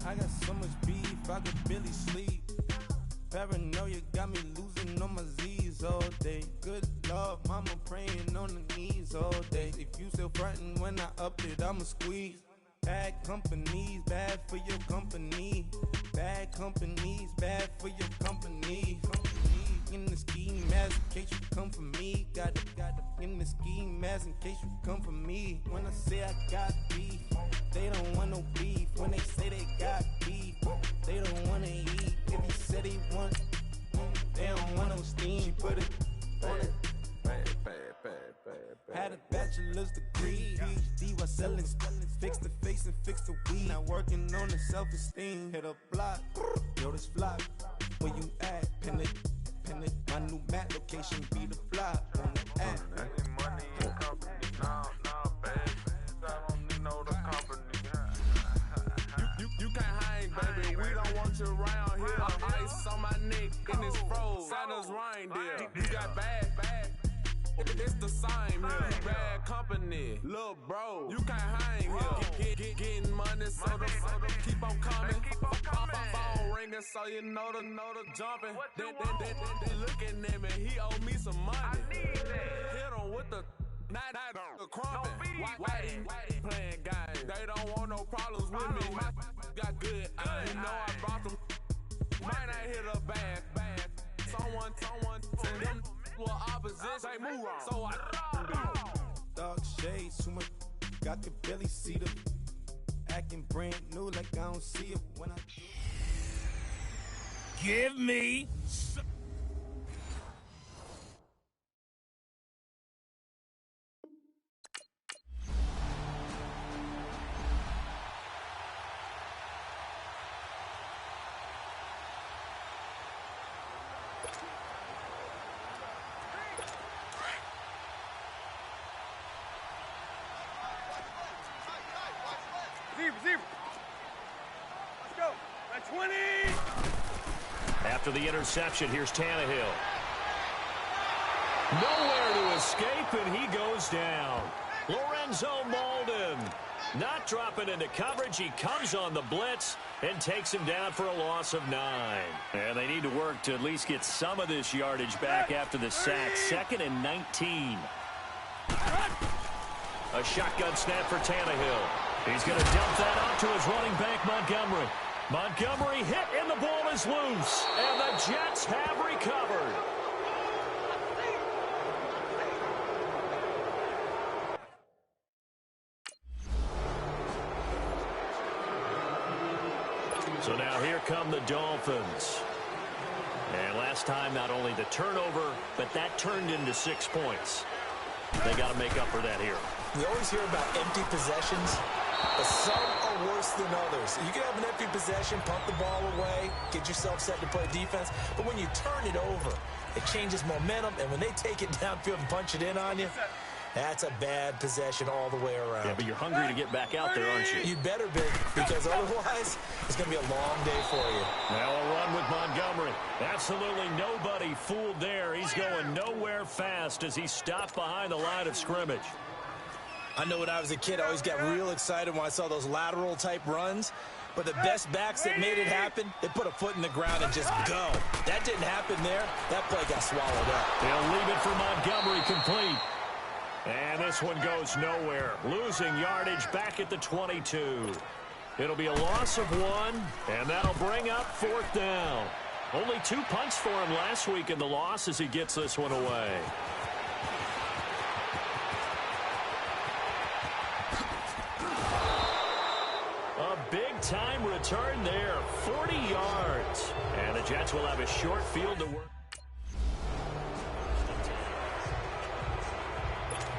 I got so much beef, I could barely sleep. Paranoia got me losing on my Z's all day. Good Lord, mama praying on the knees all day. If you still frontin' when I up it, I'ma squeeze. Bad companies, bad for your company. Bad companies, bad for your company. In the ski mask in case you come for me. Got it in the ski mask in case you come for me. When I say I got beef, they don't want no beef. When they say they got beef, they don't wanna eat. If you said they want, they don't want no steam. She put it on it. Had a bachelor's degree, PhD while selling. Fix the face and fix the weed. Now working on the self-esteem. Hit a block, yo this flock. Where you at? Pin it. My new map location be the fly on the app. Money in company, nah, baby. I don't need no the company. You can't hang, baby. We don't want you around here. Ice on my neck in this froze. Santa's reindeer. You got bad. It's the same here. Bad company, little bro. You can't hang here. Getting money, so the keep on coming. Phone ringing, so you know the jumping. They looking at me. He owe me some money. Hit him with the the crumping. Whitey playing games. They don't want no problems with me. My got good. You know I brought them. Might not hit a bad. Someone send them. Well, opposition, they move wrong. So I dark shades, too much. I could barely see them. Acting brand new, like I don't see it when I. Give me. Receiver. Let's go. At 20. After the interception, here's Tannehill. Nowhere to escape, and he goes down. Lorenzo Molden not dropping into coverage. He comes on the blitz and takes him down for a loss of 9. And they need to work to at least get some of this yardage back after the sack. 2nd and 19. A shotgun snap for Tannehill. He's going to dump that off to his running back, Montgomery. Montgomery hit, and the ball is loose. And the Jets have recovered. So now here come the Dolphins. And last time, not only the turnover, but that turned into 6 points. They got to make up for that here. We always hear about empty possessions, but some are worse than others. You can have an empty possession, pump the ball away, get yourself set to play defense, but when you turn it over, it changes momentum, and when they take it downfield and punch it in on you, that's a bad possession all the way around. Yeah, but you're hungry to get back out there, aren't you? You better be, because otherwise, it's going to be a long day for you. Now a run with Montgomery. Absolutely nobody fooled there. He's going nowhere fast as he stopped behind the line of scrimmage. I know when I was a kid, I always got real excited when I saw those lateral-type runs. But the best backs that made it happen, they put a foot in the ground and just go. That didn't happen there. That play got swallowed up. They'll leave it for Montgomery complete. And this one goes nowhere. Losing yardage back at the 22. It'll be a loss of 1, and that'll bring up 4th down. Only 2 punts for him last week in the loss as he gets this one away. A big-time return there, 40 yards. And the Jets will have a short field to work.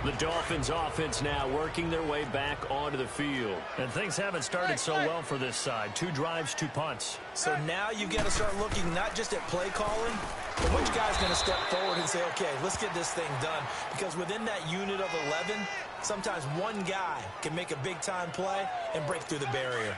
The Dolphins offense now working their way back onto the field. And things haven't started so well for this side. 2 drives, 2 punts. So now you've got to start looking not just at play calling, but which guy's going to step forward and say, okay, let's get this thing done. Because within that unit of 11, sometimes one guy can make a big-time play and break through the barrier.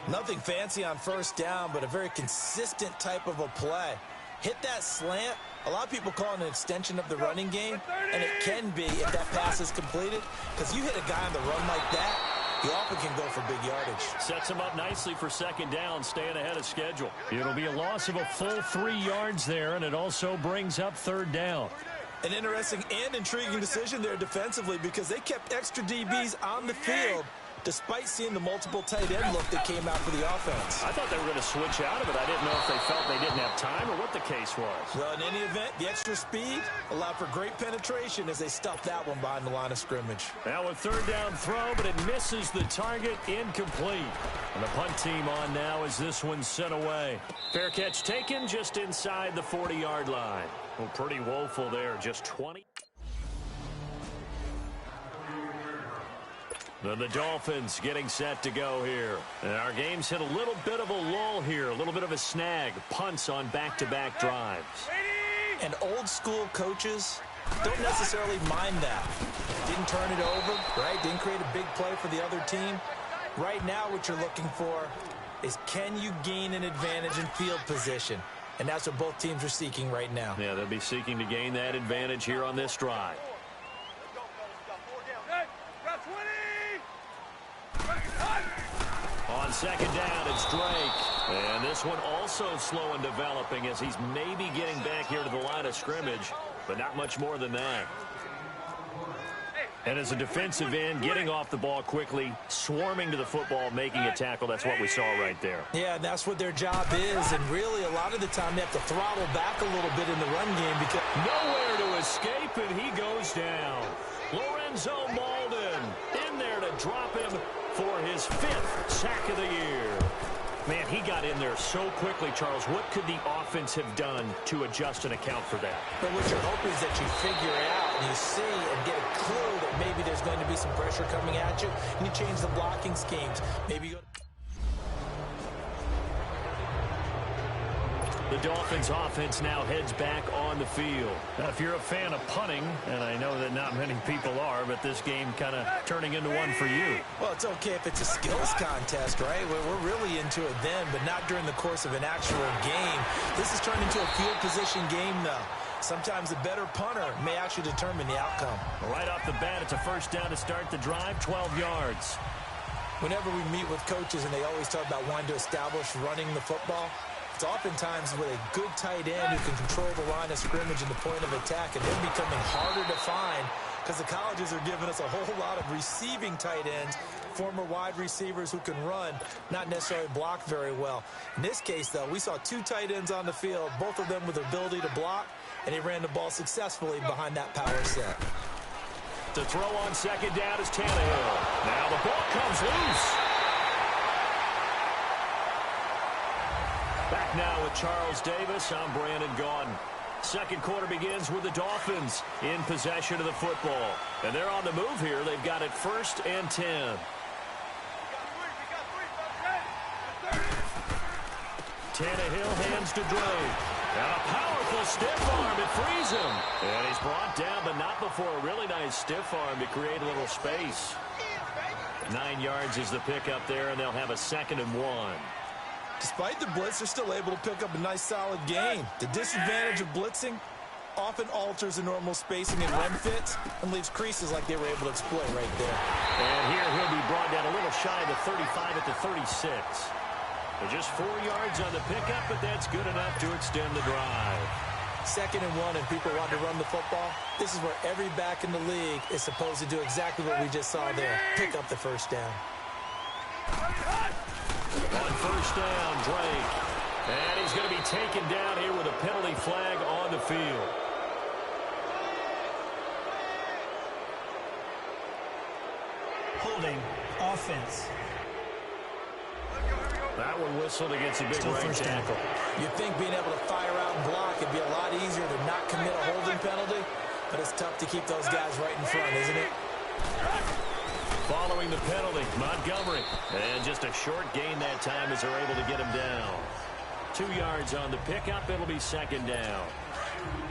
Nothing fancy on first down, but a very consistent type of a play. Hit that slant. A lot of people call it an extension of the running game, and it can be if that pass is completed, because you hit a guy on the run like that, he often can go for big yardage. Sets him up nicely for second down, staying ahead of schedule. It'll be a loss of a full 3 yards there, and it also brings up third down. An interesting and intriguing decision there defensively because they kept extra DBs on the field despite seeing the multiple tight end look that came out for the offense. I thought they were going to switch out of it. I didn't know if they felt they didn't have time or what the case was. Well, in any event, the extra speed allowed for great penetration as they stuffed that one behind the line of scrimmage. Now a third down throw, but it misses the target, incomplete. And the punt team on now as this one's sent away. Fair catch taken just inside the 40-yard line. Well, pretty woeful there, just 20. Then the Dolphins getting set to go here. And our game's hit a little bit of a lull here, a little bit of a snag. Punts on back-to-back drives. And old-school coaches don't necessarily mind that. Didn't turn it over, right? Didn't create a big play for the other team. Right now what you're looking for is can you gain an advantage in field position? And that's what both teams are seeking right now. Yeah, they'll be seeking to gain that advantage here on this drive. On second down, it's Drake. And this one also slow in developing as he's maybe getting back here to the line of scrimmage, but not much more than that. And as a defensive end, getting off the ball quickly, swarming to the football, making a tackle, that's what we saw right there. Yeah, and that's what their job is. And really, a lot of the time, they have to throttle back a little bit in the run game because nowhere to escape, and he goes down. Lorenzo Malden in there to drop him for his 5th sack of the year. Man, he got in there so quickly, Charles. What could the offense have done to adjust and account for that? But what you're hoping is that you figure it out and you see and get a clue that maybe there's going to be some pressure coming at you, and you change the blocking schemes. Maybe you go. The Dolphins offense now heads back on the field. Now, if you're a fan of punting, and I know that not many people are, but this game kind of turning into one for you. Well, it's okay if it's a skills contest, right? We're really into it then, but not during the course of an actual game. This has turned into a field position game, though. Sometimes the better punter may actually determine the outcome. Right off the bat, it's a first down to start the drive, 12 yards. Whenever we meet with coaches and they always talk about wanting to establish running the football, it's oftentimes with a good tight end who can control the line of scrimmage and the point of attack, and they're becoming harder to find because the colleges are giving us a whole lot of receiving tight ends, former wide receivers who can run, not necessarily block very well. In this case, though, we saw 2 tight ends on the field, both of them with the ability to block, and he ran the ball successfully behind that power set. To throw on second down is Tannehill. Now the ball comes loose. Back now with Charles Davis. I'm Brandon Gaudin. Second quarter begins with the Dolphins in possession of the football. And they're on the move here. They've got it 1st and 10. Tannehill hands to Drake. And a powerful stiff arm. It frees him. And he's brought down, but not before a really nice stiff arm to create a little space. 9 yards is the pickup there, and they'll have a 2nd and 1. Despite the blitz, they're still able to pick up a nice, solid gain. The disadvantage of blitzing often alters the normal spacing and run fits and leaves creases like they were able to exploit right there. And here he'll be brought down a little shy of the 35 at the 36. But just 4 yards on the pickup, but that's good enough to extend the drive. 2nd and 1, and people want to run the football. This is where every back in the league is supposed to do exactly what we just saw there. Pick up the first down. On first down, Drake. And he's going to be taken down here with a penalty flag on the field. Holding offense. That one whistled against a big right tackle. You'd think being able to fire out and block would be a lot easier to not commit a holding penalty, but it's tough to keep those guys right in front, isn't it? Following the penalty, Montgomery. And just a short gain that time as they're able to get him down. 2 yards on the pickup. It'll be 2nd down.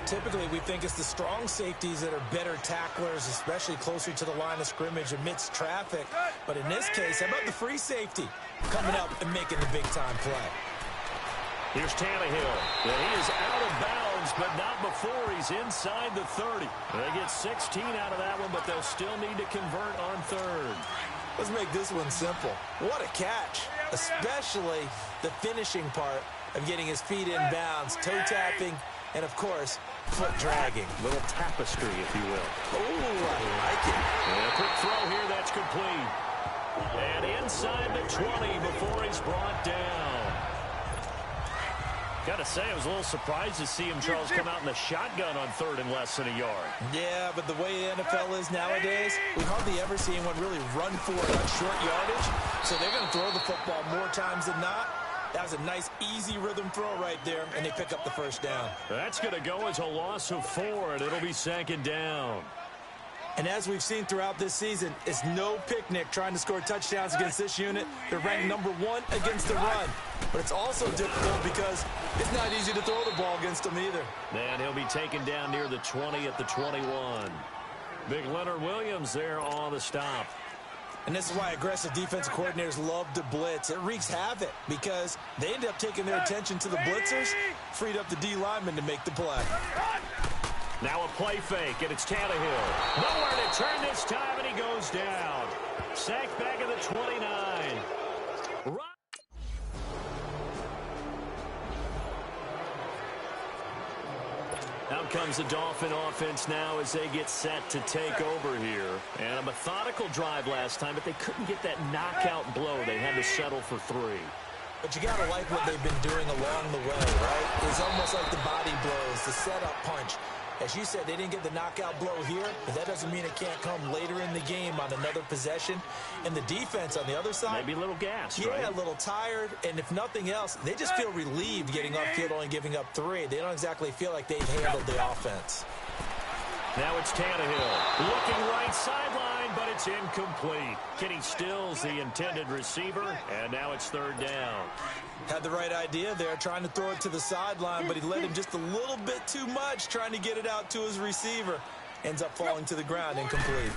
Typically, we think it's the strong safeties that are better tacklers, especially closer to the line of scrimmage amidst traffic. But in this case, how about the free safety coming up and making the big-time play? Here's Tannehill. And he is out of bounds, but not before he's inside the 30. They get 16 out of that one, but they'll still need to convert on 3rd. Let's make this one simple. What a catch, especially the finishing part of getting his feet in bounds, toe tapping, and of course, foot dragging. Little tapestry, if you will. Oh, I like it. And a quick throw here, that's complete. And inside the 20 before he's brought down. Got to say, I was a little surprised to see him, Charles, come out in the shotgun on third and less than a yard. Yeah, but the way the NFL is nowadays, we hardly ever see anyone really run for it on short yardage. So they're going to throw the football more times than not. That was a nice, easy rhythm throw right there, and they pick up the first down. That's going to go as a loss of 4, and it'll be second down. And as we've seen throughout this season, it's no picnic trying to score touchdowns against this unit. They're ranked number 1 against the run. But it's also difficult because it's not easy to throw the ball against them either. And he'll be taken down near the 20 at the 21. Big Leonard Williams there on the stop. And this is why aggressive defensive coordinators love to blitz. It wreaks havoc because they end up taking their attention to the blitzers, freed up the D lineman to make the play. Now a play fake, and it's Tannehill. Nowhere to turn this time, and he goes down. Sacked back at the 29. Out comes the Dolphin offense now as they get set to take over here. And a methodical drive last time, but they couldn't get that knockout blow. They had to settle for 3. But you got to like what they've been doing along the way, right? It's almost like the body blows, the setup punch. As you said, they didn't get the knockout blow here, but that doesn't mean it can't come later in the game on another possession. And the defense on the other side, maybe a little gassed, yeah, right? a little tired. And if nothing else, they just feel relieved getting upfield, only giving up 3. They don't exactly feel like they've handled the offense. Now it's Tannehill looking right sideline, but it's incomplete. Kenny Stills, the intended receiver, and now it's third down. Had the right idea there, trying to throw it to the sideline, but he led him just a little bit too much, trying to get it out to his receiver. Ends up falling to the ground, incomplete.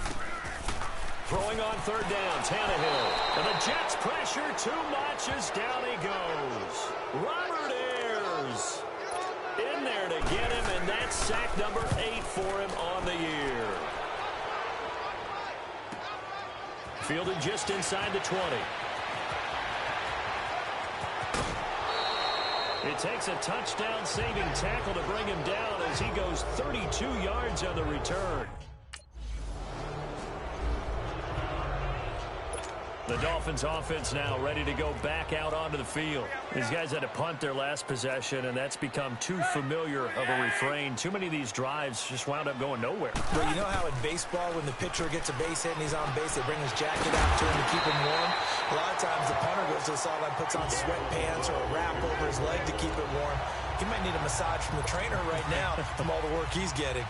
Throwing on third down, Tannehill. And the Jets pressure too much as down he goes. Robert Ayers in there to get him, and that's sack number 8 for him on the year. Fielded just inside the 20. It takes a touchdown-saving tackle to bring him down as he goes 32 yards on the return. The Dolphins offense now ready to go back out onto the field. These guys had to punt their last possession, and that's become too familiar of a refrain. Too many of these drives just wound up going nowhere. Well, you know how in baseball, when the pitcher gets a base hit and he's on base, they bring his jacket out to him to keep him warm? A lot of times the punter goes to the sideline, puts on sweatpants or a wrap over his leg to keep it warm. He might need a massage from the trainer right now from all the work he's getting.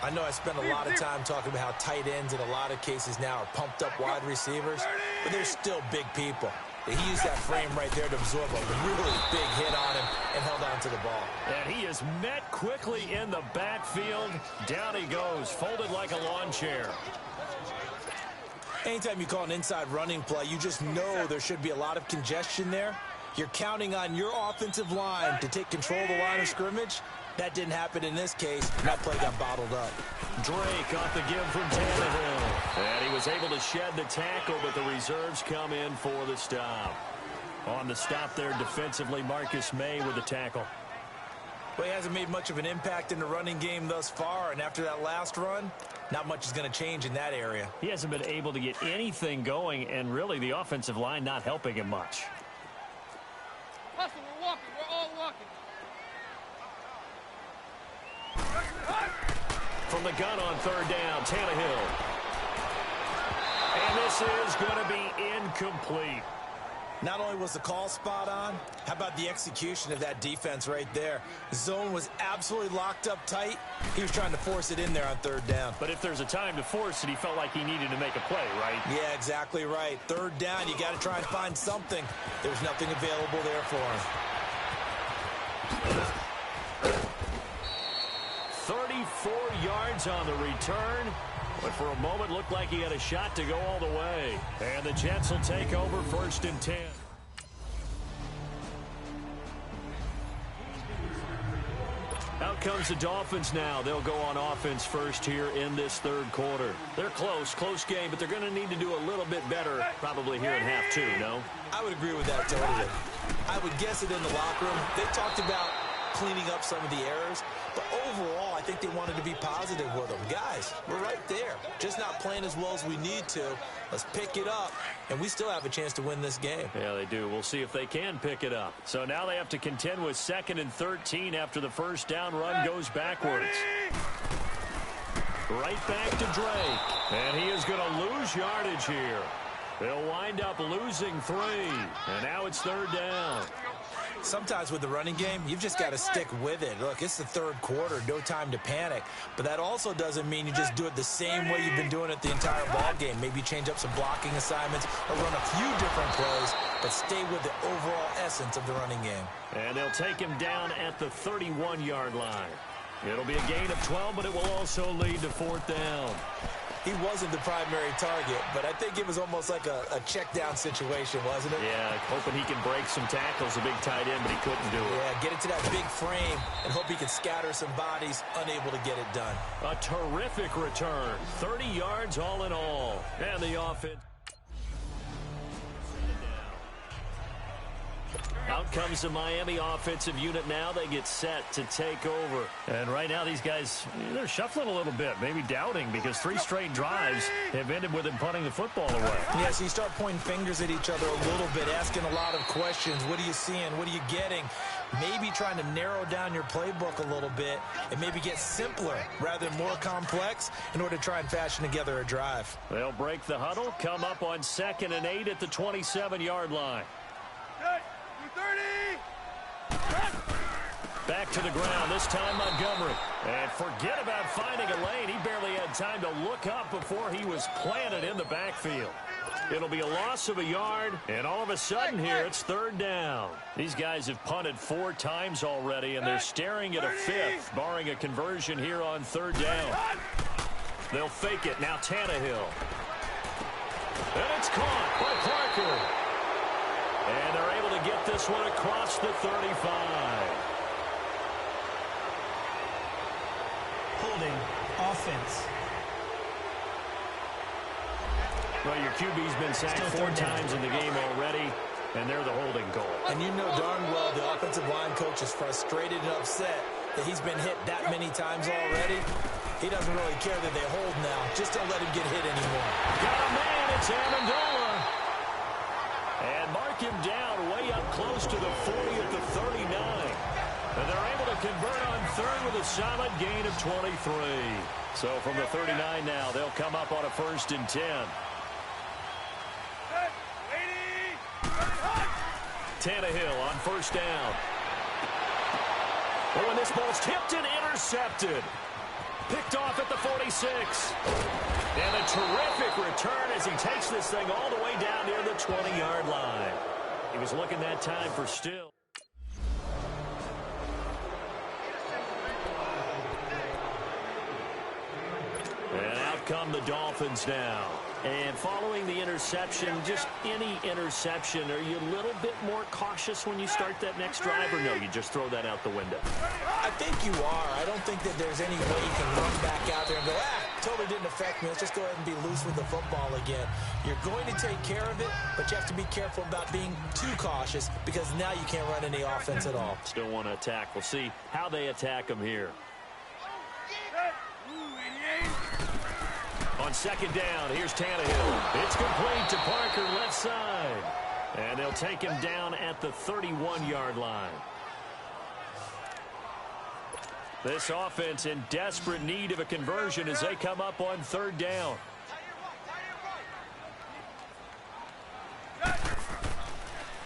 I know I spent a lot of time talking about how tight ends in a lot of cases now are pumped up wide receivers, but they're still big people. He used that frame right there to absorb a really big hit on him and held on to the ball. And he is met quickly in the backfield. Down he goes, folded like a lawn chair. Anytime you call an inside running play, you just know there should be a lot of congestion there. You're counting on your offensive line to take control of the line of scrimmage. That didn't happen in this case. That play got bottled up. Drake off the give from Tannehill. And he was able to shed the tackle, but the reserves come in for the stop. On the stop there defensively, Marcus May with the tackle. Well, he hasn't made much of an impact in the running game thus far, and after that last run, not much is going to change in that area. He hasn't been able to get anything going, and really the offensive line not helping him much. Hustle, we're walking. We're all walking. From the gun on third down, Tannehill. And this is going to be incomplete. Not only was the call spot on, how about the execution of that defense right there? The zone was absolutely locked up tight. He was trying to force it in there on third down. But if there's a time to force it, he felt like he needed to make a play, right? Yeah, exactly right. Third down, you got to try and find something. There's nothing available there for him. 34 yards on the return, but for a moment looked like he had a shot to go all the way. And the Jets will take over 1st and 10. Out comes the Dolphins now. They'll go on offense first here in this third quarter. They're close game, but they're going to need to do a little bit better probably here in half two, no? I would agree with that totally. I would guess it in the locker room. They talked about cleaning up some of the errors, but overall, I think they wanted to be positive with them. Guys, we're right there. Just not playing as well as we need to. Let's pick it up, and we still have a chance to win this game. Yeah, they do. We'll see if they can pick it up. So now they have to contend with 2nd and 13 after the first down run goes backwards. Right back to Drake, and he is going to lose yardage here. They'll wind up losing 3, and now it's 3rd down. Sometimes with the running game, you've just got to stick with it. Look, it's the third quarter, no time to panic. But that also doesn't mean you just do it the same way you've been doing it the entire ball game. Maybe change up some blocking assignments or run a few different plays, but stay with the overall essence of the running game. And they'll take him down at the 31-yard line. It'll be a gain of 12, but it will also lead to 4th down. He wasn't the primary target, but I think it was almost like a check down situation, wasn't it? Yeah, hoping he can break some tackles, a big tight end, but he couldn't do it. Yeah, get it to that big frame and hope he can scatter some bodies, unable to get it done. A terrific return, 30 yards all in all. And the offense. Out comes the Miami offensive unit now. They get set to take over. And right now these guys, they're shuffling a little bit, maybe doubting, because 3 straight drives have ended with them punting the football away. Yeah, so you start pointing fingers at each other a little bit, asking a lot of questions. What are you seeing? What are you getting? Maybe trying to narrow down your playbook a little bit and maybe get simpler rather than more complex in order to try and fashion together a drive. They'll break the huddle, come up on 2nd and 8 at the 27-yard line. Back to the ground, this time Montgomery. And forget about finding a lane. He barely had time to look up before he was planted in the backfield. It'll be a loss of a yard, and all of a sudden here, it's 3rd down. These guys have punted 4 times already, and they're staring at a 5th, barring a conversion here on 3rd down. They'll fake it. Now Tannehill. And it's caught by Parker. And they're able to get this one across the 35. Holding offense. Well, your QB's been sacked 4 times in the game already, and they're the holding call. And you know darn well the offensive line coach is frustrated and upset that he's been hit that many times already. He doesn't really care that they hold now. Just don't let him get hit anymore. Got a man. It's Amendola. And mark him down way up close to the 40 at the 39. And they're able to convert on 3rd with a solid gain of 23. So from the 39 now, they'll come up on a 1st and 10. Tannehill on 1st down. Oh, and this ball's tipped and intercepted. Picked off at the 46. And a terrific return as he takes this thing all the way down near the 20-yard line. He was looking that time for still. And out come the Dolphins now. And following the interception, just any interception, are you a little bit more cautious when you start that next drive, or no, you just throw that out the window? I think you are. I don't think that there's any way you can run back out there and go, totally didn't affect me. Let's just go ahead and be loose with the football again. You're going to take care of it, but you have to be careful about being too cautious because now you can't run any offense at all. Still want to attack. We'll see how they attack them here. On 2nd down, here's Tannehill. It's complete to Parker, left side. And they'll take him down at the 31-yard line. This offense in desperate need of a conversion as they come up on 3rd down.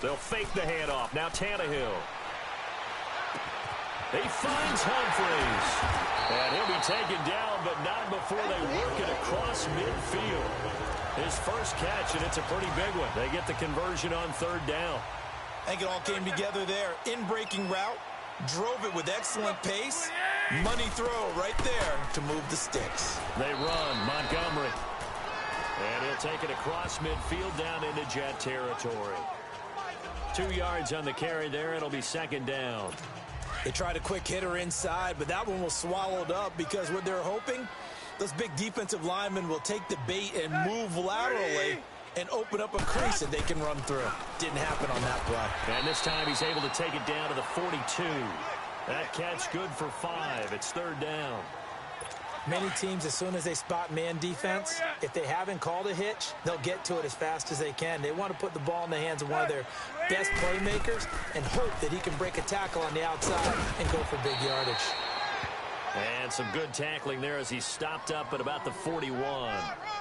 They'll fake the handoff. Now Tannehill. He finds Humphreys. And he'll be taken down, but not before they work it across midfield. His first catch, and it's a pretty big one. They get the conversion on 3rd down. I think it all came together there. In-breaking route, drove it with excellent pace. Money throw right there to move the sticks. They run, Montgomery. And he'll take it across midfield down into Jet territory. 2 yards on the carry there. It'll be 2nd down. They tried a quick hitter inside, but that one was swallowed up because what they're hoping, those big defensive linemen will take the bait and move laterally and open up a crease that they can run through. Didn't happen on that play. And this time he's able to take it down to the 42. That catch good for 5. It's third down. Many teams, as soon as they spot man defense, if they haven't called a hitch, they'll get to it as fast as they can. They want to put the ball in the hands of one of their best playmakers and hope that he can break a tackle on the outside and go for big yardage. And some good tackling there as he stopped up at about the 41.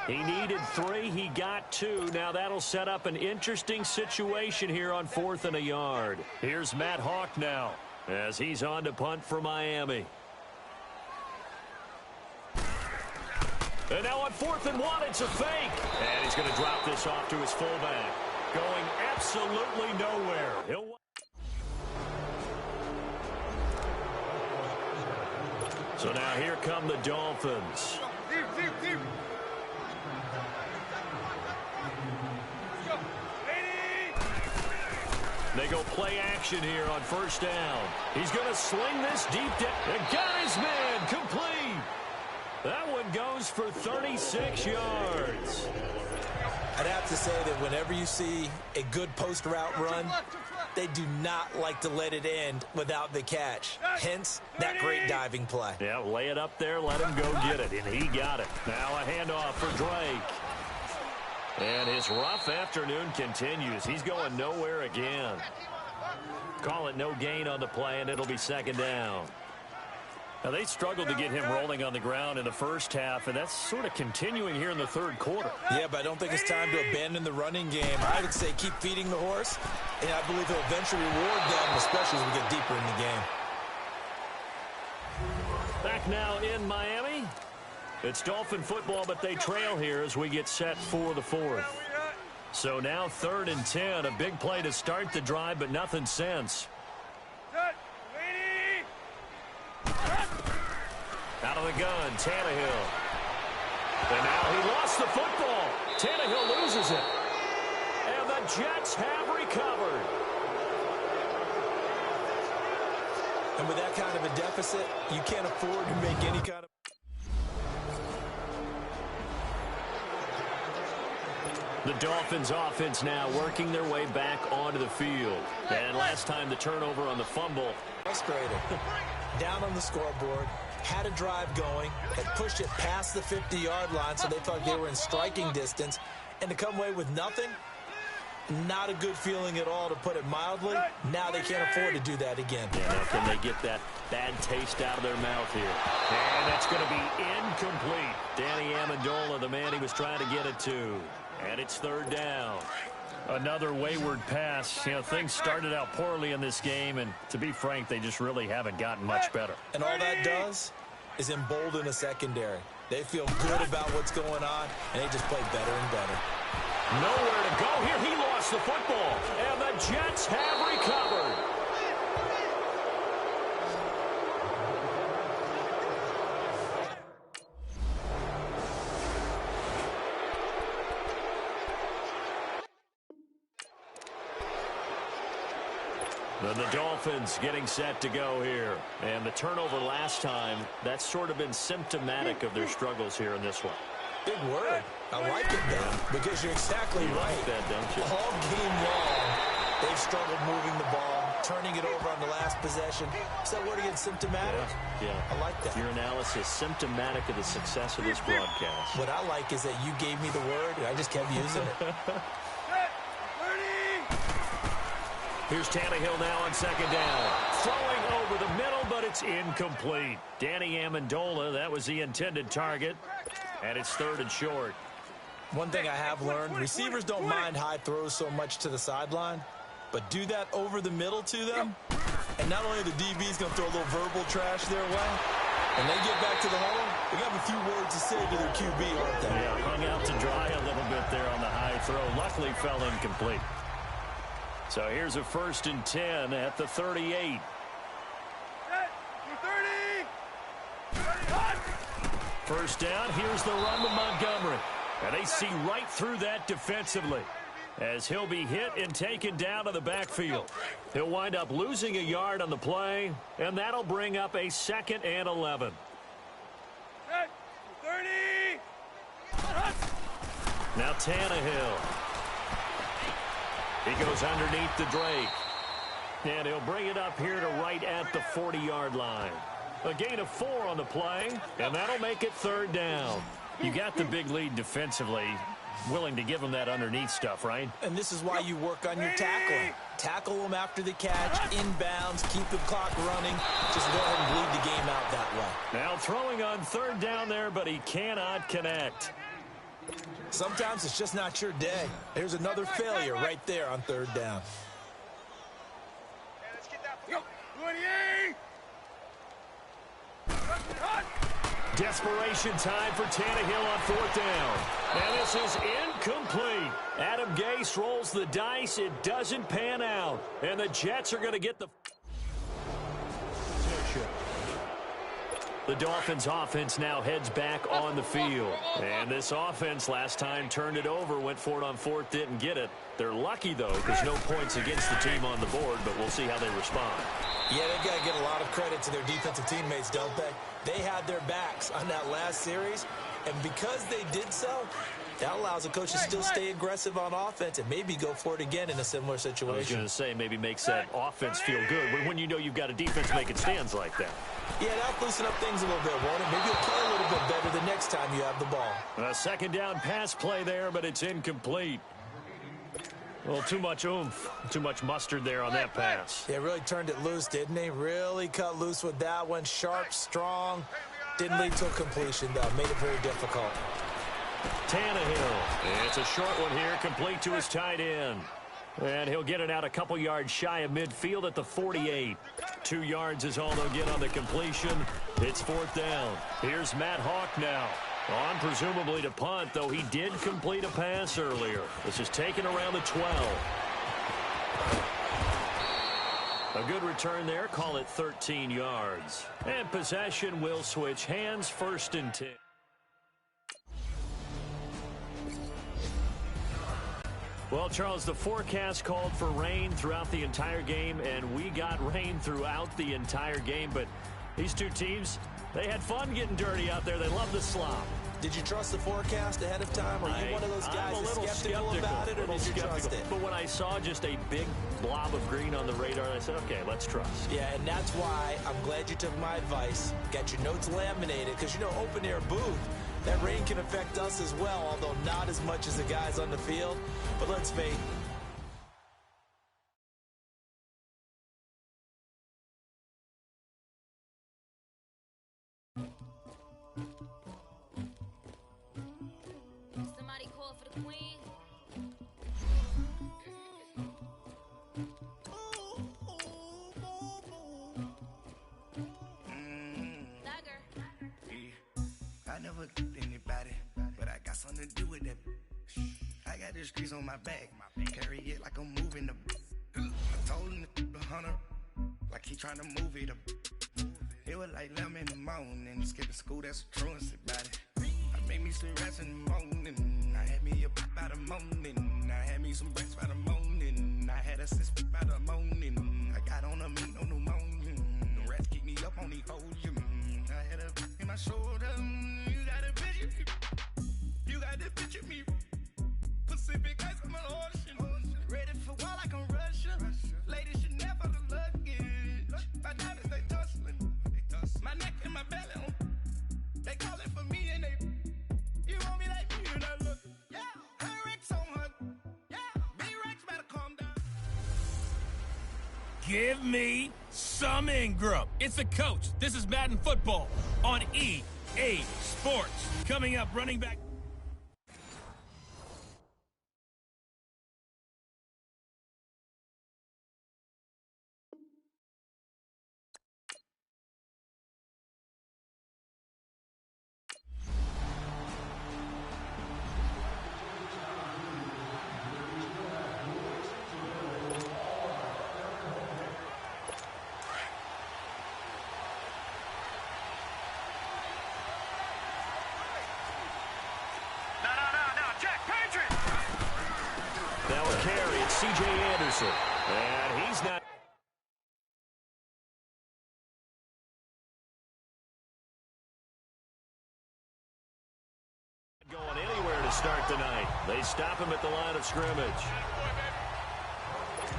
He needed 3. He got 2. Now that'll set up an interesting situation here on 4th and a yard. Here's Matt Hawk now as he's on to punt for Miami. And now on 4th and 1, it's a fake. And he's going to drop this off to his fullback. Going absolutely nowhere. So now here come the Dolphins. Deep. They go play action here on first down. He's going to sling this deep down. And got his man complete. That one goes for 36 yards. I'd have to say that whenever you see a good post route run, they do not like to let it end without the catch. Hence, that great diving play. Yeah, lay it up there, let him go get it, and he got it. Now a handoff for Drake. And his rough afternoon continues. He's going nowhere again. Call it no gain on the play, and it'll be second down. Now, they struggled to get him rolling on the ground in the first half, and that's sort of continuing here in the third quarter. Yeah, but I don't think it's time to abandon the running game. I would say keep feeding the horse, and I believe he'll eventually reward them, especially as we get deeper in the game. Back now in Miami. It's Dolphin football, but they trail here as we get set for the 4th. So now 3rd and 10, a big play to start the drive, but nothing since. Out of the gun, Tannehill. And now he lost the football. Tannehill loses it. And the Jets have recovered. And with that kind of a deficit, you can't afford to make any kind of... The Dolphins offense now working their way back onto the field. And last time the turnover on the fumble. Frustrated. Down on the scoreboard. Had a drive going, had pushed it past the 50-yard line, so they thought they were in striking distance, and to come away with nothing, not a good feeling at all, to put it mildly. Now they can't afford to do that again. Yeah, now can they get that bad taste out of their mouth here? And that's going to be incomplete. Danny Amendola, the man he was trying to get it to. And it's 3rd down. Another wayward pass. You know, things started out poorly in this game, and to be frank, they just really haven't gotten much better. And all that does is embolden a secondary. They feel good about what's going on, and they just play better and better. Nowhere to go here. He lost the football, and the Jets have recovered. And the Dolphins getting set to go here. And the turnover last time, that's sort of been symptomatic of their struggles here in this one. Big word. I like it, though, because you're exactly right. Like that, don't you? All game long, they've struggled moving the ball, turning it over on the last possession. Is that word again, symptomatic? Yeah. I like that. Your analysis, symptomatic of the success of this broadcast. What I like is that you gave me the word, and I just kept using it. Here's Tannehill now on second down. Throwing over the middle, but it's incomplete. Danny Amendola, that was the intended target. And it's 3rd and short. One thing I have learned, receivers don't mind high throws so much to the sideline, but do that over the middle to them, and not only the DB's going to throw a little verbal trash their way, when they get back to the huddle, they have a few words to say to their QB, aren't they? Yeah, hung out to dry a little bit there on the high throw. Luckily fell incomplete. So here's a 1st and 10 at the 38. First down, here's the run to Montgomery. And they see right through that defensively. as he'll be hit and taken down to the backfield. He'll wind up losing a yard on the play, and that'll bring up a 2nd and 11. 30. Now Tannehill. He goes underneath the Drake. And he'll bring it up here to right at the 40-yard line. A gain of 4 on the play, and that'll make it 3rd down. You got the big lead defensively. Willing to give them that underneath stuff, right? And this is why you work on your tackling. Tackle them after the catch, inbounds, keep the clock running. Just go ahead and bleed the game out that way. Now throwing on 3rd down there, but he cannot connect. Sometimes it's just not your day. There's another failure right there on 3rd down. Let's get that. 28. Desperation time for Tannehill on 4th down. And this is incomplete. Adam Gase rolls the dice. It doesn't pan out. And the Jets are going to get the... The Dolphins offense now heads back on the field. And this offense last time turned it over, went for it on 4th, didn't get it. They're lucky, though, because no points against the team on the board, but we'll see how they respond. Yeah, they've got to get a lot of credit to their defensive teammates, don't they? They had their backs on that last series, and because they did so, that allows the coach to still stay aggressive on offense and maybe go for it again in a similar situation. I was going to say maybe makes that offense feel good when you know you've got a defense making stands like that. Yeah, that'll loosen up things a little bit, won't it? Maybe you'll play a little bit better the next time you have the ball. A 2nd down pass play there, but it's incomplete. Well, too much oomph, too much mustard there on that pass. Yeah, really turned it loose, didn't he? Really cut loose with that one. Sharp, strong. Didn't lead to a completion, though. Made it very difficult. Tannehill. It's a short one here, complete to his tight end. And he'll get it out a couple yards shy of midfield at the 48. 2 yards is all they'll get on the completion. It's 4th down. Here's Matt Hawk now. On presumably to punt, though he did complete a pass earlier. This is taken around the 12. A good return there. Call it 13 yards. And possession will switch hands, 1st and 10. Well, Charles, the forecast called for rain throughout the entire game, and we got rain throughout the entire game. But these two teams, they had fun getting dirty out there. They love the slop. Did you trust the forecast ahead of time? Are you one of those guys that's skeptical about it, or did you trust it? But when I saw just a big blob of green on the radar, I said, okay, let's trust. Yeah, and that's why I'm glad you took my advice. Got your notes laminated, because, you know, open-air booth, that rain can affect us as well, although not as much as the guys on the field. But let's face it. Somebody call for the queen. I never killed anybody, but I got something to do with that. I got the streets on my back, carry it like I'm moving the. I told him to 100, like he trying to move it up. It was like 11 in the morning, skipping school, that's a truancy about it. I made me some rats in the morning, I had me a pop by the morning, I had me some breaks by the morning, I had a six by the morning, I got on a meat on the morning, the rats keep me up on the volume, I had a in my shoulder, you got a picture, you got the picture me, Pacific ice on my ocean, ready for war like I'm Russian, ladies should never the luggage, my diamonds they tussling, my neck and my belly on, they calling for me and they, you want me like me and I look, yeah, her Rex on her, yeah, B-Rex better calm down. Give me some Ingram. It's the coach. This is Madden Football on EA Sports. Coming up, running back. It's C.J. Anderson. And he's not going anywhere to start tonight. They stop him at the line of scrimmage.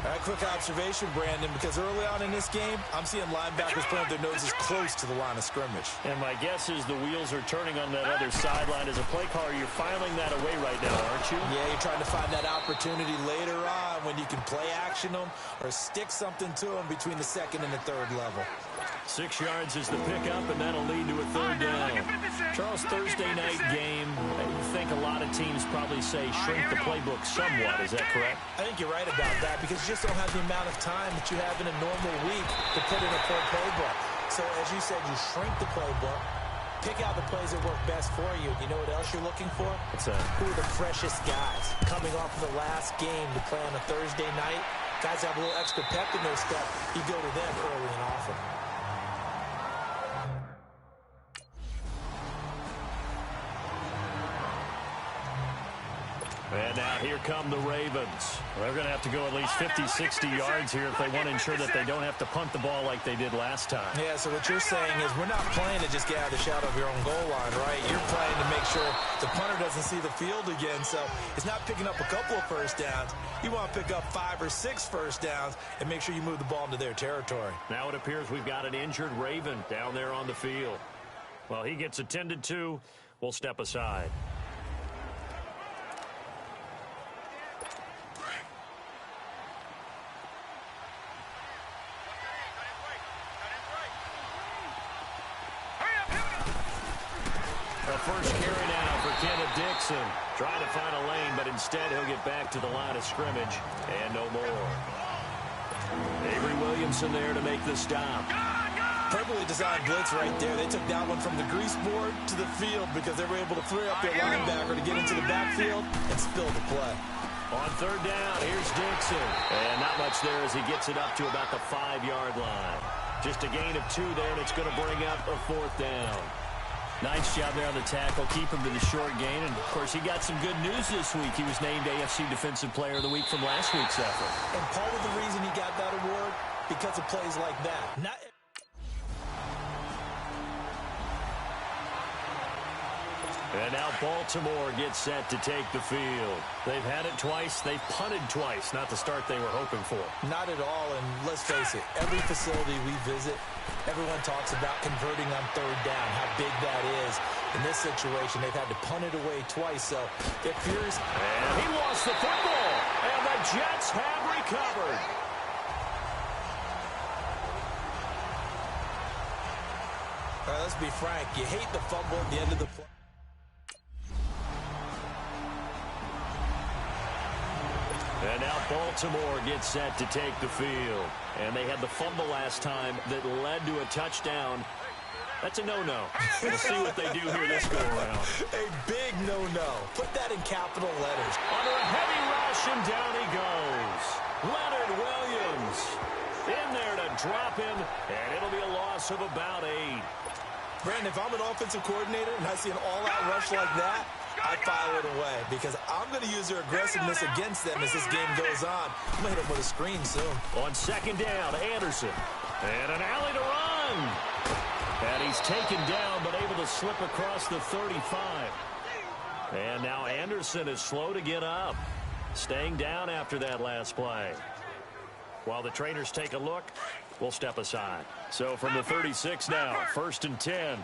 All right, quick observation, Brandon, because early on in this game, I'm seeing linebackers putting their noses close to the line of scrimmage. And my guess is the wheels are turning on that other sideline. As a play caller, you're filing that away right now, aren't you? Yeah, you're trying to find that opportunity later on when you can play action them or stick something to them between the second and the third level. 6 yards is the pickup, and that'll lead to a third down. Charles, Thursday night game, you think a lot of teams probably say shrink the playbook somewhat. Is that correct? I think you're right about that because you just don't have the amount of time that you have in a normal week to put in a full playbook. So, as you said, you shrink the playbook, pick out the plays that work best for you. You know what else you're looking for? What's that? Who are the freshest guys coming off of the last game to play on a Thursday night? Guys have a little extra pep in their step. You go to them early and often. And now here come the Ravens. They're going to have to go at least 50, 60 yards here if they want to ensure that they don't have to punt the ball like they did last time. Yeah, so what you're saying is we're not playing to just get out of the shadow of your own goal line, right? You're playing to make sure the punter doesn't see the field again. So it's not picking up a couple of first downs. You want to pick up 5 or 6 first downs and make sure you move the ball into their territory. Now it appears we've got an injured Raven down there on the field. Well, he gets attended to. We'll step aside. First carry now for Kenneth Dixon. Trying to find a lane, but instead he'll get back to the line of scrimmage and no more. Avery Williamson there to make the stop. Perfectly designed blitz right there. They took that one from the grease board to the field because they were able to free up their linebacker to get into the backfield and spill the play. On third down, here's Dixon. And not much there as he gets it up to about the 5-yard line. Just a gain of 2 there, and it's going to bring up a 4th down. Nice job there on the tackle. Keep him to the short gain. And, of course, he got some good news this week. He was named AFC Defensive Player of the Week from last week's effort. And part of the reason he got that award, because of plays like that. And now Baltimore gets set to take the field. They've had it twice. They've punted twice. Not the start they were hoping for. Not at all. And let's face it, every facility we visit, everyone talks about converting on third down, how big that is. In this situation, they've had to punt it away twice. So they're furious. And he lost the football. And the Jets have recovered. All right, let's be frank. You hate the fumble at the end of the play. And now Baltimore gets set to take the field. And they had the fumble last time that led to a touchdown. That's a no-no. We'll see what they do here this go-around. A big no-no. Put that in capital letters. Under a heavy rush, and down he goes. Leonard Williams in there to drop him, and it'll be a loss of about 8. Brandon, if I'm an offensive coordinator and I see an all-out rush like that, I file it away because I'm going to use their aggressiveness against them as this game goes on. I'm going to hit them with a screen soon. On second down, Anderson. And an alley to run. And he's taken down but able to slip across the 35. And now Anderson is slow to get up. Staying down after that last play. While the trainers take a look, we'll step aside. So from the 36 now, 1st and 10.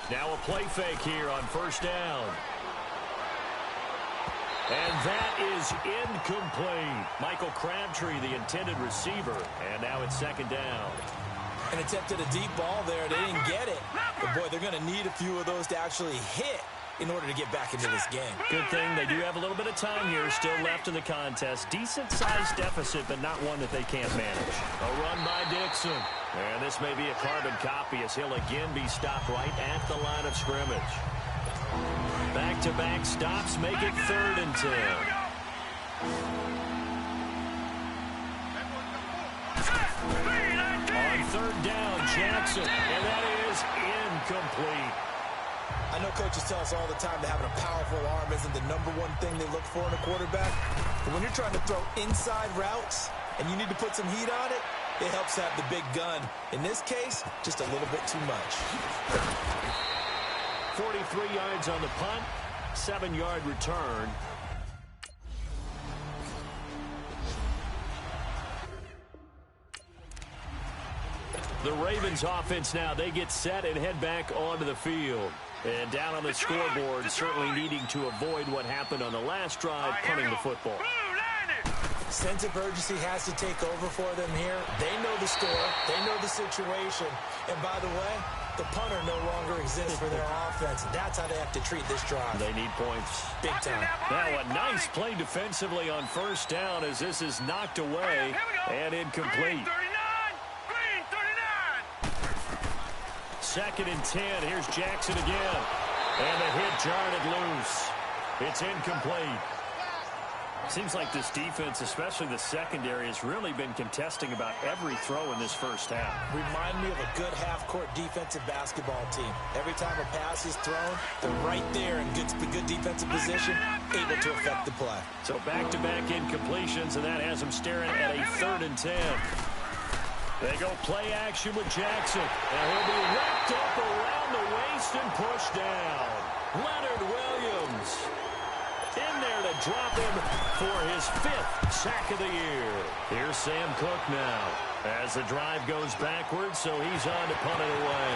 Now a play fake here on 1st down. And that is incomplete. Michael Crabtree, the intended receiver. And now it's 2nd down. And attempted a deep ball there. They didn't get it. But, boy, they're going to need a few of those to actually hit in order to get back into this game. Good thing they do have a little bit of time here still left in the contest. Decent-sized deficit, but not one that they can't manage. A run by Dixon. And this may be a carbon copy as he'll again be stopped right at the line of scrimmage. Back-to-back stops make it 3rd and 10. On 3rd down, Jackson. And that is incomplete. I know coaches tell us all the time that having a powerful arm isn't the number one thing they look for in a quarterback. But when you're trying to throw inside routes and you need to put some heat on it, it helps have the big gun. In this case, just a little bit too much. 43 yards on the punt, 7-yard return. The Ravens offense now, they get set and head back onto the field. And down on the scoreboard, certainly needing to avoid what happened on the last drive, punting the football. Sense of urgency has to take over for them here. They know the score. They know the situation. And by the way, the punter no longer exists for their offense. That's how they have to treat this drive. They need points. Big time. Now a nice play defensively on first down as this is knocked away and incomplete. 2nd and 10. Here's Jackson again. And the hit jarred it loose. It's incomplete. Seems like this defense, especially the secondary, has really been contesting about every throw in this first half. Remind me of a good half-court defensive basketball team. Every time a pass is thrown, they're right there in good defensive position, able to affect the play. So back-to-back incompletions, and that has them staring at a 3rd and 10. They go play action with Jackson, and he'll be wrapped up around the waist and pushed down. Leonard Williams in there to drop him for his 5th sack of the year. Here's Sam Cook now as the drive goes backwards, so he's on to punt it away.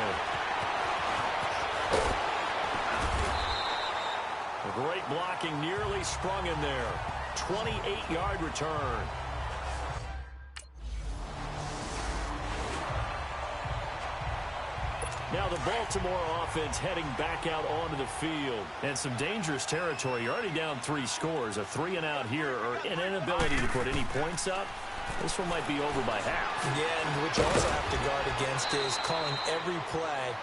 A great blocking, nearly sprung in there. 28-yard return. Now the Baltimore offense heading back out onto the field. And some dangerous territory. You're already down 3 scores. A 3-and-out here or an inability to put any points up. This one might be over by half. Yeah, and what you also have to guard against is calling every play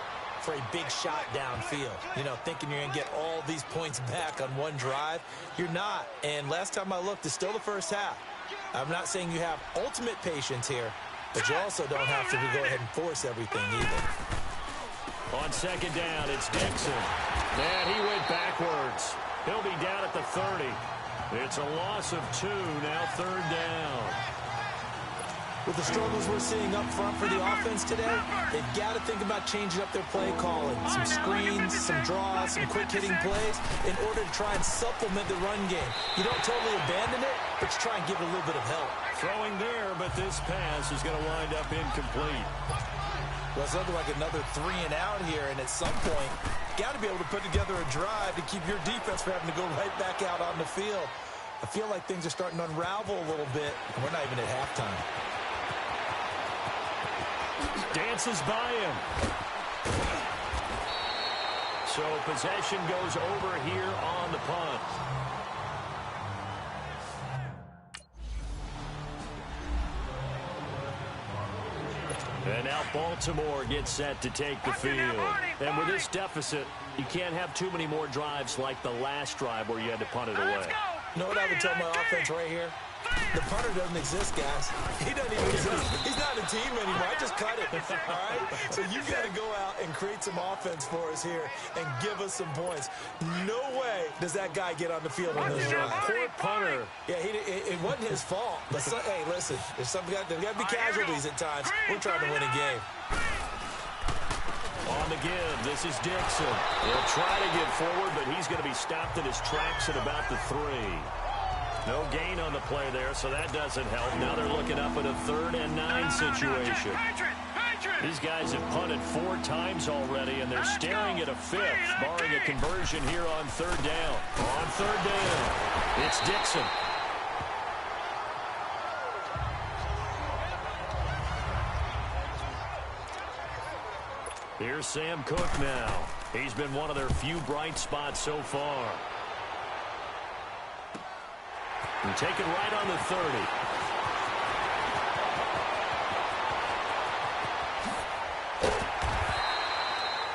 for a big shot downfield. You know, thinking you're going to get all these points back on one drive. You're not. And last time I looked, it's still the first half. I'm not saying you have ultimate patience here, but you also don't have to go ahead and force everything either. On 2nd down, it's Dixon. And he went backwards. He'll be down at the 30. It's a loss of 2, now 3rd down. With the struggles we're seeing up front for the offense today, they've got to think about changing up their play calling. Some screens, some draws, some quick-hitting plays in order to try and supplement the run game. You don't totally abandon it, but you try and give it a little bit of help. Throwing there, but this pass is going to wind up incomplete. Well, it's looking like another 3-and-out here, and at some point, got to be able to put together a drive to keep your defense from having to go right back out on the field. I feel like things are starting to unravel a little bit, and we're not even at halftime. Dances by him. So possession goes over here on the punt. And now Baltimore gets set to take the field. And with this deficit, you can't have too many more drives like the last drive where you had to punt it away. You know what I would tell my offense right here? The punter doesn't exist, guys. He doesn't even exist. He's not a team anymore. I just cut it, all right? So you got to go out and create some offense for us here and give us some points. No way does that guy get on the field on this drive. Poor punter. Yeah, it wasn't his fault. But hey, listen, there's got to be casualties at times. We're trying to win a game. On the give, this is Dixon. He'll try to get forward, but he's going to be stopped in his tracks at about the 3. No gain on the play there, so that doesn't help. Now they're looking up at a 3rd and 9 situation. These guys have punted 4 times already, and they're staring at a 5th, barring a conversion here on 3rd down. On 3rd down, it's Dixon. Here's Sam Cook now. He's been one of their few bright spots so far. And take it right on the 30.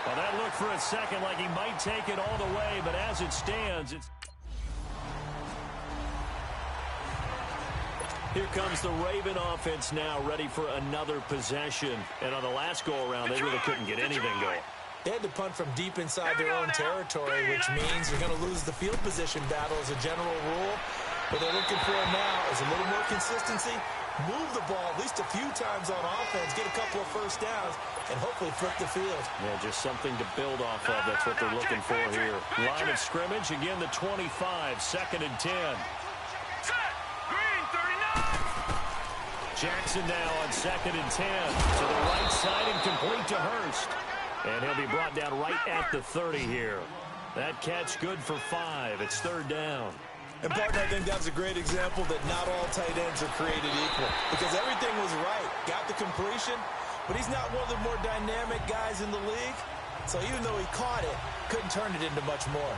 Well, that looked for a second like he might take it all the way, but as it stands, it's... Here comes the Raven offense now, ready for another possession. And on the last go-around, they really couldn't get anything going. They had to punt from deep inside their own territory, which means you're going to lose the field position battle as a general rule. What they're looking for now is a little more consistency, move the ball at least a few times on offense, get a couple of first downs, and hopefully flip the field. Yeah, just something to build off of. That's what they're looking for here. Line of scrimmage, again the 25, 2nd and 10. Jackson now on 2nd and 10. To the right side and complete to Hurst. And he'll be brought down right at the 30 here. That catch good for 5. It's 3rd down. And, partner, I think that's a great example that not all tight ends are created equal. Because everything was right. Got the completion, but he's not one of the more dynamic guys in the league. So even though he caught it, couldn't turn it into much more.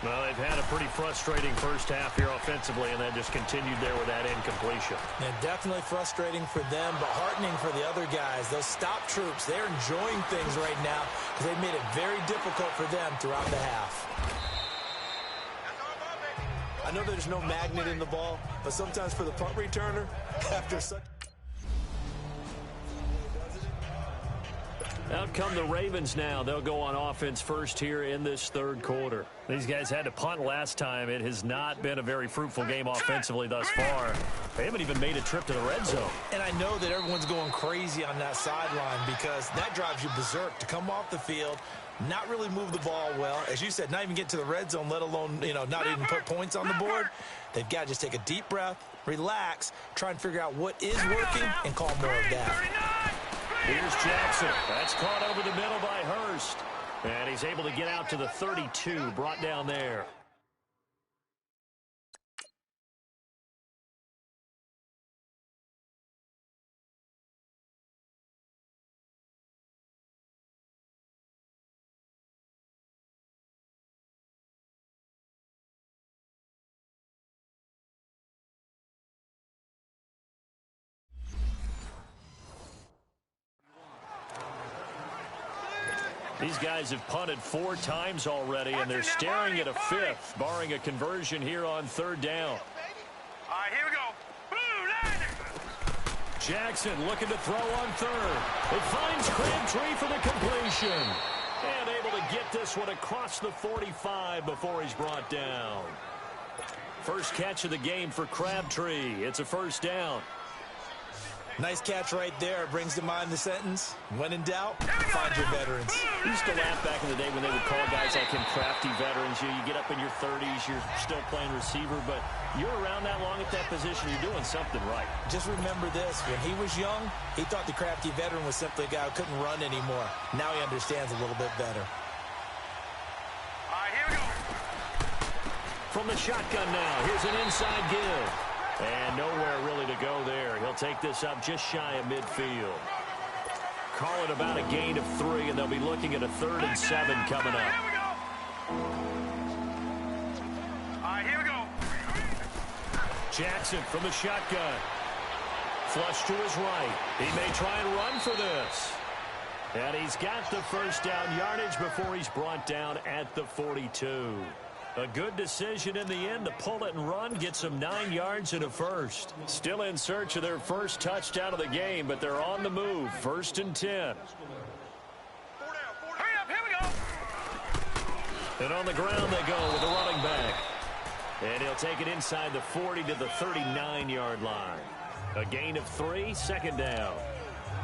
Well, they've had a pretty frustrating first half here offensively, and that just continued there with that incompletion. And definitely frustrating for them, but heartening for the other guys. Those stop troops, they're enjoying things right now because they've made it very difficult for them throughout the half. I know there's no magnet in the ball, but sometimes for the punt returner, after such... Out come the Ravens now. They'll go on offense first here in this 3rd quarter. These guys had to punt last time. It has not been a very fruitful game offensively thus far. They haven't even made a trip to the red zone. And I know that everyone's going crazy on that sideline because that drives you berserk to come off the field, not really move the ball well. As you said, not even get to the red zone, let alone, not even put points on the board. They've got to just take a deep breath, relax, try and figure out what is working, and call more of that. Here's Jackson. That's caught over the middle by Hurst. And he's able to get out to the 32, brought down there. These guys have punted 4 times already, and they're staring at a 5th, barring a conversion here on 3rd down. All right, here we go. Jackson looking to throw on 3rd. It finds Crabtree for the completion. And able to get this one across the 45 before he's brought down. First catch of the game for Crabtree. It's a 1st down. Nice catch right there. Brings to mind the sentence, when in doubt, find your veterans. We used to laugh back in the day when they would call guys like him crafty veterans. You get up in your 30s, you're still playing receiver, but you're around that long at that position, you're doing something right. Just remember this, when he was young, he thought the crafty veteran was simply a guy who couldn't run anymore. Now he understands a little bit better. All right, here we go. From the shotgun now, here's an inside give. And nowhere really to go there. He'll take this up just shy of midfield. Call it about a gain of 3, and they'll be looking at a 3rd and 7 coming up. Here we go. All right, here we go. Jackson from the shotgun. Flush to his right. He may try and run for this. And he's got the 1st down yardage before he's brought down at the 42. A good decision in the end to pull it and run, get some 9 yards and a 1st. Still in search of their first touchdown of the game, but they're on the move. 1st and 10. Hurry up, here we go. And on the ground they go with the running back. And he'll take it inside the 40 to the 39-yard line. A gain of 3, 2nd down.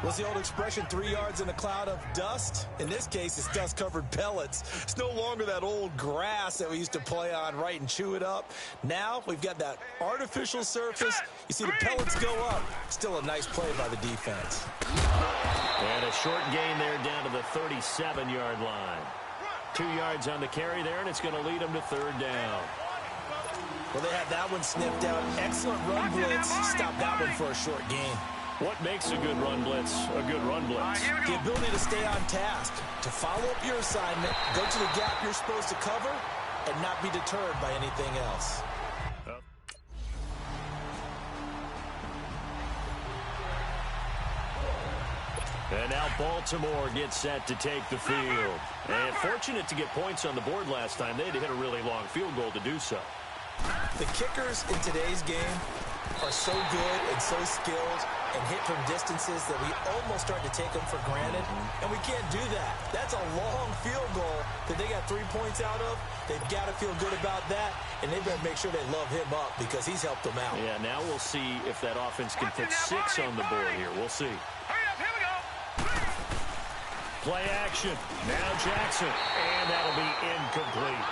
What's the old expression, 3 yards in a cloud of dust? In this case, it's dust-covered pellets. It's no longer that old grass that we used to play on, right, and chew it up. Now we've got that artificial surface. You see the pellets go up. Still a nice play by the defense. And a short gain there down to the 37-yard line. 2 yards on the carry there, and it's going to lead them to 3rd down. Well, they had that one sniffed out. Excellent run blitz. Stop that one for a short gain. What makes a good run blitz a good run blitz? The ability to stay on task, to follow up your assignment, go to the gap you're supposed to cover, and not be deterred by anything else. And now Baltimore gets set to take the field. And fortunate to get points on the board last time. They had to hit a really long field goal to do so. The kickers in today's game are so good and so skilled and hit from distances that we almost start to take them for granted, and we can't do that. That's a long field goal that they got 3 points out of. They've got to feel good about that, and they better make sure they love him up because he's helped them out. Yeah, now we'll see if that offense can put 6 on the board here. We'll see. Here we go. Play action. Now Jackson, and that'll be incomplete.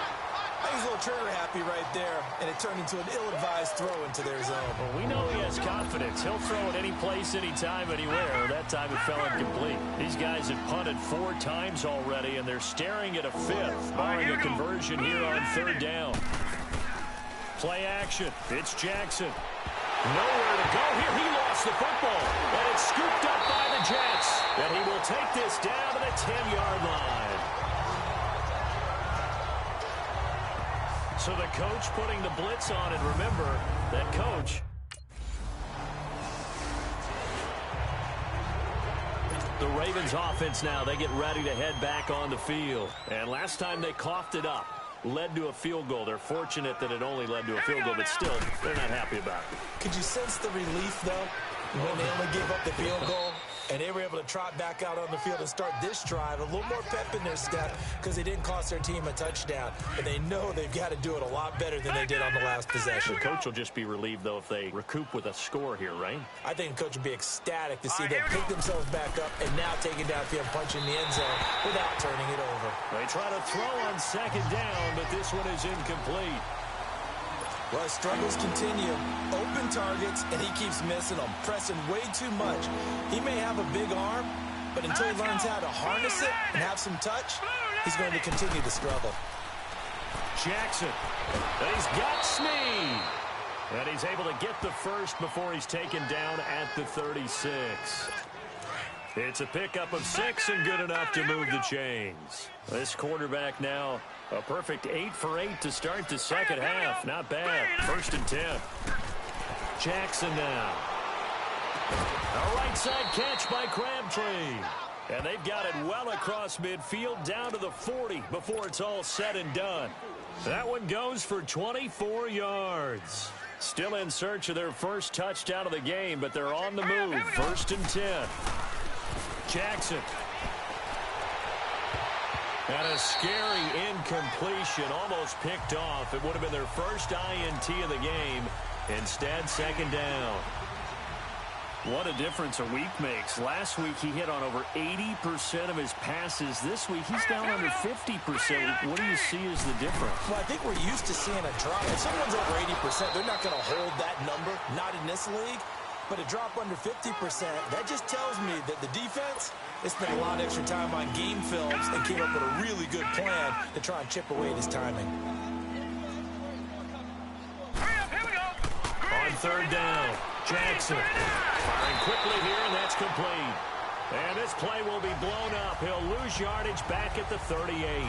He was a little trigger happy right there, and it turned into an ill-advised throw into their zone. Well, we know he has confidence. He'll throw it any place, anytime, anywhere. That time it fell incomplete. These guys have punted 4 times already, and they're staring at a 5th, barring a conversion here on 3rd down. Play action. It's Jackson. Nowhere to go here. He lost the football, and it's scooped up by the Jets. And he will take this down to the 10-yard line. So the coach putting the blitz on, and remember, that coach, the Ravens offense now, they get ready to head back on the field. And last time they coughed it up, led to a field goal. They're fortunate that it only led to a field goal, but still, they're not happy about it. Could you sense the relief, though, when they only gave up the field goal? And they were able to trot back out on the field and start this drive. A little more pep in their step because they didn't cost their team a touchdown. But they know they've got to do it a lot better than they did on the last possession. The coach will just be relieved, though, if they recoup with a score here, right? I think the coach would be ecstatic to see them pick themselves back up and now take it downfield, punch in the end zone without turning it over. They try to throw on 2nd down, but this one is incomplete. Well, his struggles continue. Open targets, and he keeps missing them, pressing way too much. He may have a big arm, but until he learns how to harness it and have some touch, he's going to continue to struggle. Jackson, he's got Snead. And he's able to get the first before he's taken down at the 36. It's a pickup of 6 and good enough to move the chains. This quarterback now a perfect 8 for 8 to start the second half. Not bad. 1st and 10. Jackson now. A right side catch by Crabtree. And they've got it well across midfield down to the 40 before it's all said and done. That one goes for 24 yards. Still in search of their first touchdown of the game, but they're on the move. 1st and 10. Jackson. And a scary incompletion, almost picked off. It would have been their first INT of the game. Instead, 2nd down. What a difference a week makes. Last week, he hit on over 80% of his passes. This week, he's down under 50%. What do you see as the difference? Well, I think we're used to seeing a drop. If someone's over 80%, they're not going to hold that number, not in this league. But a drop under 50%, that just tells me that the defense, they spent a lot of extra time on game films and came up with a really good plan to try and chip away at his timing. Here we go. On 3rd down, Jackson firing quickly here, and that's complete. And this play will be blown up. He'll lose yardage back at the 38.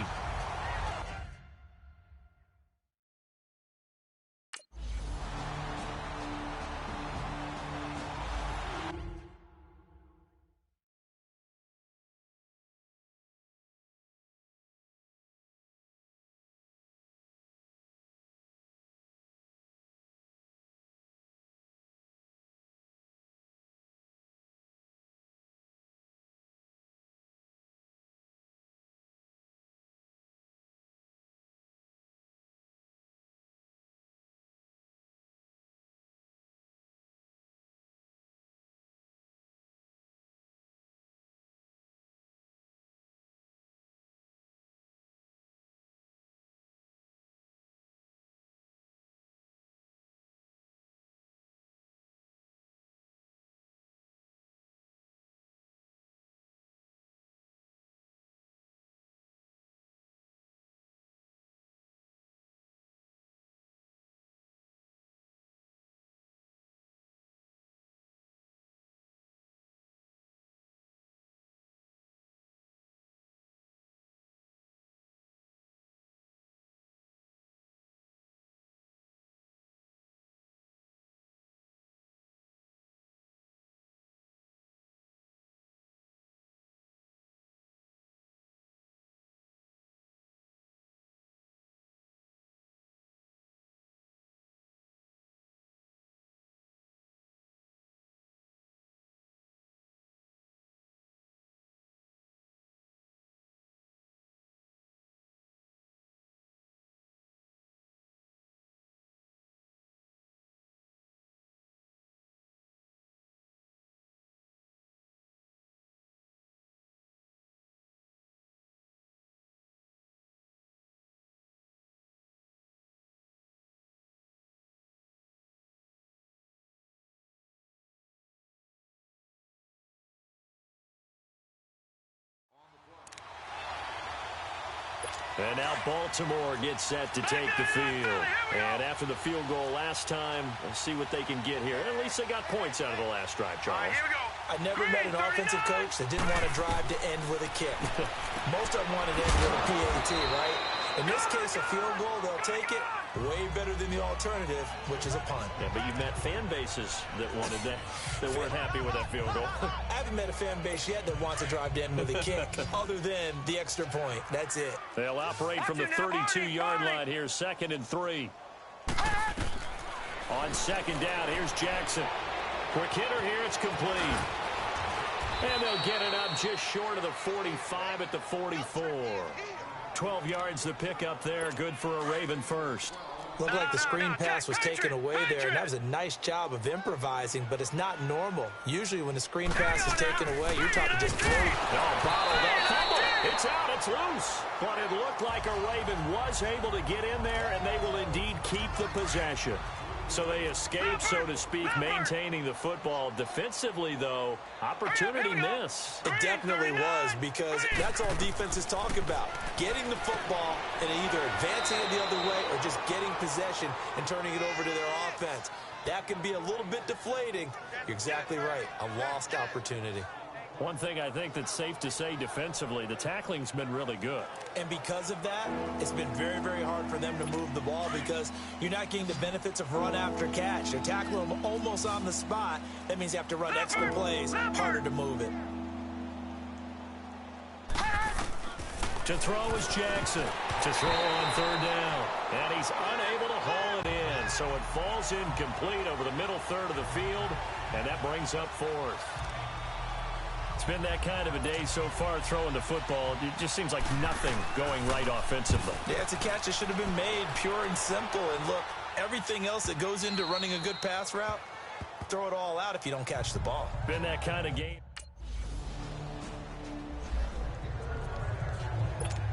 And now Baltimore gets set to take the field. And after the field goal last time, let's see what they can get here. At least they got points out of the last drive, Charles. I never met an offensive coach that didn't want to drive to end with a kick. Most of them wanted to end with a PAT, right? In this case, a field goal, they'll take it. Way better than the alternative, which is a punt. Yeah, but you've met fan bases that wanted that, that weren't happy with that field goal. I haven't met a fan base yet that wants to drive to end with a kick, other than the extra point. That's it. They'll operate from the 32-yard line here, 2nd and 3. On second down, here's Jackson. Quick hitter here, it's complete. And they'll get it up just short of the 45 at the 44. 12 yards to pick up there, good for a Raven first. Looked like the screen pass was taken away there, and that was a nice job of improvising, but it's not normal. Usually when the screen pass is taken away, you're talking just float. Bottled up. It's out, it's loose. But it looked like a Raven was able to get in there, and they will indeed keep the possession. So they escape, so to speak, maintaining the football. Defensively, though, opportunity miss. It definitely was, because that's all defenses talk about. Getting the football and either advancing it the other way or just getting possession and turning it over to their offense. That can be a little bit deflating. You're exactly right. A lost opportunity. One thing I think that's safe to say defensively, the tackling's been really good. And because of that, it's been very, very hard for them to move the ball because you're not getting the benefits of run after catch. They're tackling them almost on the spot. That means you have to run extra plays, harder to move it. To throw is Jackson. To throw on third down. And he's unable to haul it in. So it falls incomplete over the middle third of the field. And that brings up 4th. It's been that kind of a day so far throwing the football. It just seems like nothing going right offensively. Yeah, it's a catch that should have been made, pure and simple. And look, everything else that goes into running a good pass route, throw it all out if you don't catch the ball. Been that kind of game.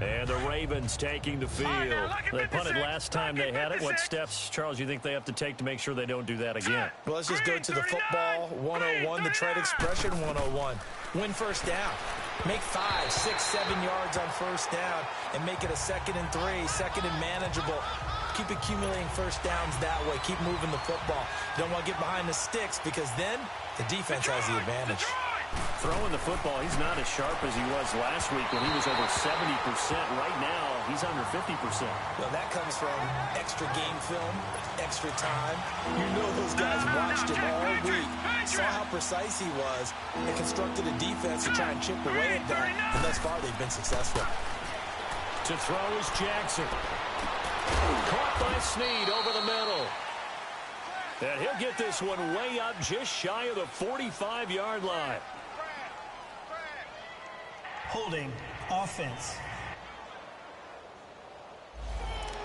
And the Ravens taking the field. They punted last time they had it. What steps, Charles, you think they have to take to make sure they don't do that again? Well, let's just go to the football 101, the trade expression 101. Win first down. Make 5, 6, 7 yards on first down and make it a 2nd and 3, 2nd and manageable. Keep accumulating first downs that way. Keep moving the football. You don't want to get behind the sticks because then the defense has the advantage. Throwing the football, he's not as sharp as he was last week when he was over 70%. Right now, he's under 50%. Well, that comes from extra game film, extra time. You know those guys watched him all week, saw how precise he was, and constructed a defense to try and chip away at that. And thus far, they've been successful. To throw is Jackson. Caught by Snead over the middle. And he'll get this one way up just shy of the 45-yard line. Holding offense.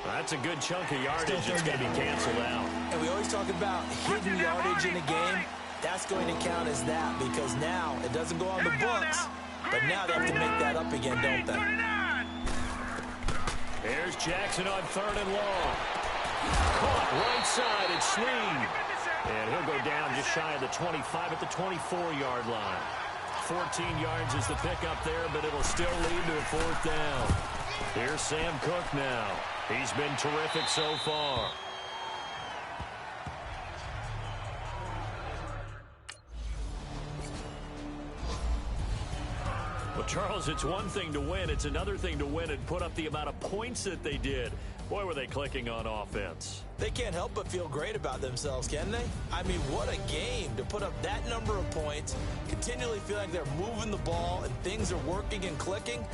That's a good chunk of yardage. It's going to be canceled out. And we always talk about hidden yardage in a game. That's going to count as that because now it doesn't go on the books, but now they have to make that up again, don't they? Here's Jackson on 3rd and long. Caught right side, it's Snead. And he'll go down just shy of the 25 at the 24-yard line. 14 yards is the pickup there, but it'll still lead to a 4th down. Here's Sam Cook now. He's been terrific so far. Well, Charles, it's one thing to win. It's another thing to win and put up the amount of points that they did. Boy, were they clicking on offense. They can't help but feel great about themselves, can they? I mean, what a game to put up that number of points, continually feel like they're moving the ball and things are working and clicking.